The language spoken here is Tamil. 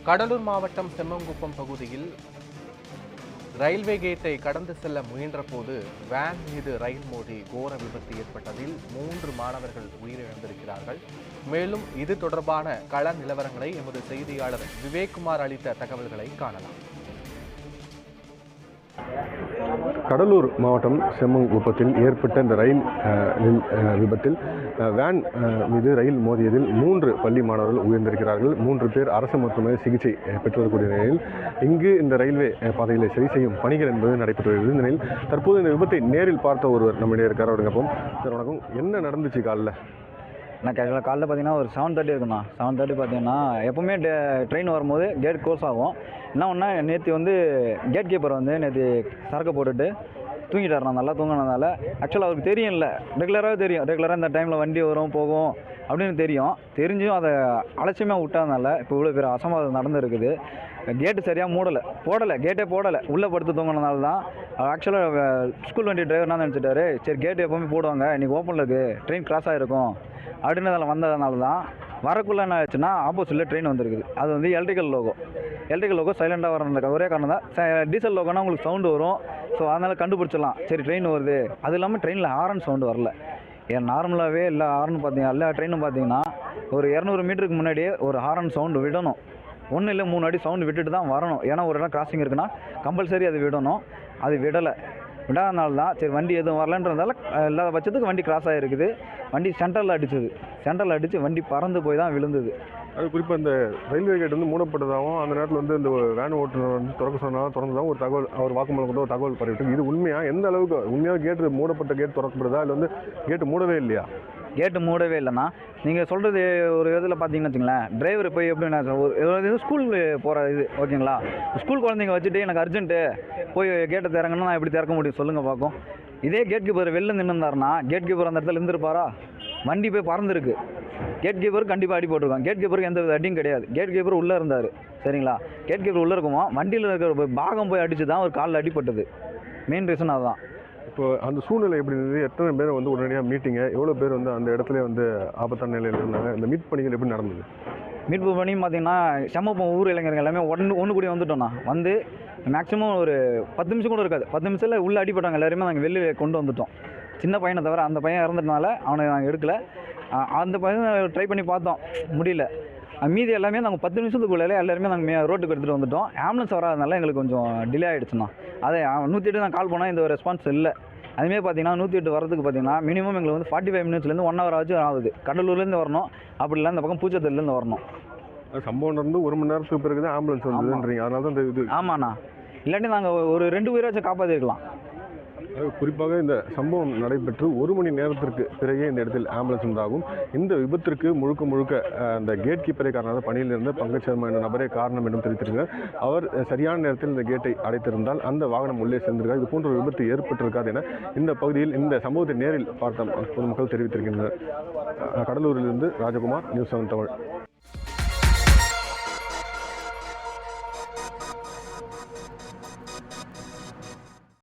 கடலூர் மாவட்டம் செம்மங்குப்பம் பகுதியில் ரயில்வே கேட்டை கடந்து செல்ல முயன்ற போது வேன் மீது ரயில் மோதி கோர விபத்து ஏற்பட்டதில் 3 மாணவர்கள் உயிரிழந்திருக்கிறார்கள். மேலும் இது தொடர்பான கள நிலவரங்களை எமது செய்தியாளர் விவேக்குமார் அளித்த தகவல்களை காணலாம். கடலூர் மாவட்டம் செம்மங்குப்பத்தில் ஏற்பட்ட இந்த ரயில் விபத்தில் வேன் மீது ரயில் மோதியதில் 3 பள்ளி மாணவர்கள் உயிர்ந்திருக்கிறார்கள். 3 பேர் அரசு மருத்துவமனை சிகிச்சை பெற்று வரக்கூடிய நிலையில் இங்கு இந்த ரயில்வே பாதைகளை சரி செய்யும் பணிகள் என்பது நடைபெற்று வருகிறது. இந்த நிலையில் தற்போது இந்த விபத்தை நேரில் பார்த்த ஒருவர் நம்மிடையே இருக்கார். அவருங்க அப்போ சார் வணக்கம், என்ன நடந்துச்சு காலைல? நான் காலைல பார்த்தீங்கன்னா ஒரு 7:30 இருக்குண்ணா. 7:30 பார்த்தீங்கன்னா எப்போவுமே ட்ரெயின் வரும்போது கேட் க்ளோஸ் ஆகும். என்ன ஒன்றா நேற்று கேட் கீப்பர் நேற்று சரக்கு போட்டுட்டு தூங்கிட்டார். நல்லா தூங்கினதால ஆக்சுவலாக அவருக்கு தெரியும், இல்லை ரெகுலராக இந்த டைமில் வண்டி வரும் போகும் அப்படின்னு தெரிஞ்சும் அதை அலட்சியமாக விட்டதுனால இப்போ இவ்வளோ பேர் அசம்பாவிதம் நடந்துருக்குது. கேட்டு சரியாக கேட்டே போடலை, உள்ளே படுத்து தூங்கினதால தான். ஆக்சுவலாக ஸ்கூல் வண்டி டிரைவர் என்ன நினச்சிட்டாரு, சரி கேட்டு எப்போவுமே போடுவாங்க, இன்றைக்கி ஓப்பனில் இருக்குது, ட்ரெயின் கிராஸ் ஆகிருக்கும் அப்படின்னு அதில் வந்ததுனால தான் வரக்குள்ளே என்ன ஆச்சுன்னா ஆப்போசிட்டில் ட்ரெயின் வந்துருக்குது. அது எலக்ட்ரிக்கல் லோகோ சைலண்டாக வர ஒரே காரணம் தான். டீசல் லோகோனா உங்களுக்கு சவுண்டு வரும், ஸோ அதனால் கண்டுபிடிச்சிடலாம் சரி ட்ரெயின் வருது. அது இல்லாமல் ட்ரெயினில் ஹாரன் சவுண்டு வரல. ஏன் நார்மலாகவே எல்லா ட்ரெயினும் பார்த்தீங்கன்னா ஒரு 200 மீட்டருக்கு முன்னாடியே ஒரு ஹாரன் சவுண்டு விடணும். 1 இல்லை 3 அடி சவுண்டு விட்டுட்டு தான் வரணும். ஏன்னா ஒரு இடம் கிராசிங் இருக்குன்னா கம்பல்சரி அது விடணும். அது விடாதனால தான் சரி வண்டி எதுவும் வரலன்றதால இல்லாத பட்சத்துக்கு வண்டி கிராஸ் ஆகிருக்குது. வண்டி சென்ட்ரலில் அடித்து வண்டி பறந்து போய் தான் விழுந்தது. அது குறிப்பாக இந்த ரயில்வே கேட் மூடப்பட்டதாகவும் அந்த நேரத்தில் இந்த வேன் ஓட்டுநர் திறக்க சொன்னாலும் திறந்ததாகவும் ஒரு தகவல், அவர் வாக்குமூலம் கொண்டு ஒரு தகவல் பரவிட்டு, இது உண்மையாக எந்த அளவுக்கு உண்மையாக கேட்டு மூடப்பட்ட கேட் திறக்கப்படுதா இல்லை கேட்டு மூடவே இல்லையா? கேட்டு மூடவே இல்லைண்ணா. நீங்கள் சொல்கிறது ஒரு இதில் பார்த்தீங்கன்னு வச்சுங்களேன், டிரைவர் போய் எப்படின்னா ஒரு ஸ்கூல் போகிற இது ஓகேங்களா, ஸ்கூல் குழந்தைங்க வச்சுட்டு எனக்கு அர்ஜென்ட்டு போய் கேட்டை திறங்கன்னா நான் எப்படி திறக்க முடியும் சொல்லுங்கள் பார்க்கும். இதே கேட் கீப்பர் வெளில நின்றுந்தாருன்னா கேட் கீப்பர் அந்த இடத்துல இருந்திருப்பாரா? வண்டி போய் பறந்துருக்கு. கேட் கீப்பருக்கு கண்டிப்பாக அடி போட்டிருக்கான். கேட் கீப்பருக்கு எந்த அடியும் கிடையாது. கேட் கீப்பர் உள்ளே இருந்தார் சரிங்களா. கேட் கீப்பர் உள்ளே இருக்குமா, வண்டியில் இருக்கிற பாகம் போய் அடித்து தான் ஒரு காலில் அடிப்பட்டது. மெயின் ரீசன் அதுதான். இப்போ அந்த சூழ்நிலை எப்படி இருந்தது? எத்தனை பேர் உடனடியாக மீட்டிங்க? எவ்வளோ பேர் அந்த இடத்துல ஆபத்தான நிலையில் இருந்தாங்க? இந்த மீட் பணிகள் எப்படி நடந்தது? மீட்பு பணியும் பார்த்தீங்கன்னா செம்மப்பம் ஊர் இளைஞர்கள் எல்லாமே ஒன்று கூடி வந்துட்டோம்ண்ணா. மேக்ஸிமம் ஒரு 10 நிமிஷம் கூட இருக்காது. 10 நிமிஷத்தில் உள்ளே அடிப்பட்டாங்க. எல்லாருமே நாங்கள் வெளியே கொண்டு வந்துட்டோம். சின்ன பையனை தவிர அந்த பையன் இறந்துட்டனால அவனை நாங்கள் எடுக்கலை. அந்த பையனை ட்ரை பண்ணி பார்த்தோம், முடியல. மீதி எல்லாமே நாங்கள் 10 நிமிஷத்துக்குள்ளே எல்லாருமே நாங்கள் ரோட்டுக்கு எடுத்துகிட்டு வந்துட்டோம். ஆம்புலன்ஸ் வராதனால எங்களுக்கு கொஞ்சம் டிலே ஆகிடுச்சுண்ணா. அதே 108 நான் கால் பண்ணால் இந்த ஒரு ரெஸ்பான்ஸ் இல்லை. அதுமாதிரி பார்த்தீங்கன்னா 108 வரதுக்கு பார்த்தீங்கன்னா மினிமம் எங்களுக்கு 45 மினிட்ஸ்லேருந்து 1 ஹவர் ஆகுது. கடலூர்லேருந்து வரணும், அப்படி இல்லை இந்த பக்கம் பூச்சத்தூர்லேருந்து வரணும். சம்பவம் நடந்து 1 மணி நேரத்துக்கு பிறகு தான் ஆம்புலன்ஸ் வந்ததுன்றீங்க, அதனால தான் இந்த இது. ஆமாண்ணா, இல்லாட்டி நாங்கள் ஒரு 2 உயிராச்சும் காப்பாற்றிருக்கலாம். குறிப்பாக இந்த சம்பவம் நடைபெற்று 1 மணி நேரத்திற்கு பிறகே இந்த இடத்தில் ஆம்புலன்ஸ் உண்டாகும். இந்த விபத்திற்கு முழுக்க அந்த கேட் கீப்பரை காரணமாக பணியில் இருந்த பங்கஜ் சர்மா என்ற நபரே காரணம் என்றும் தெரிவித்திருக்கிறார். அவர் சரியான நேரத்தில் இந்த கேட்டை அடைத்திருந்தால் அந்த வாகனம் உள்ளே சென்றிருக்கார். இது போன்ற விபத்து ஏற்பட்டிருக்காது என இந்த பகுதியில் இந்த சம்பவத்தை நேரில் பார்த்த பொதுமக்கள் தெரிவித்திருக்கின்றனர். கடலூரிலிருந்து ராஜகுமார், நியூஸ் 7 தமிழ்.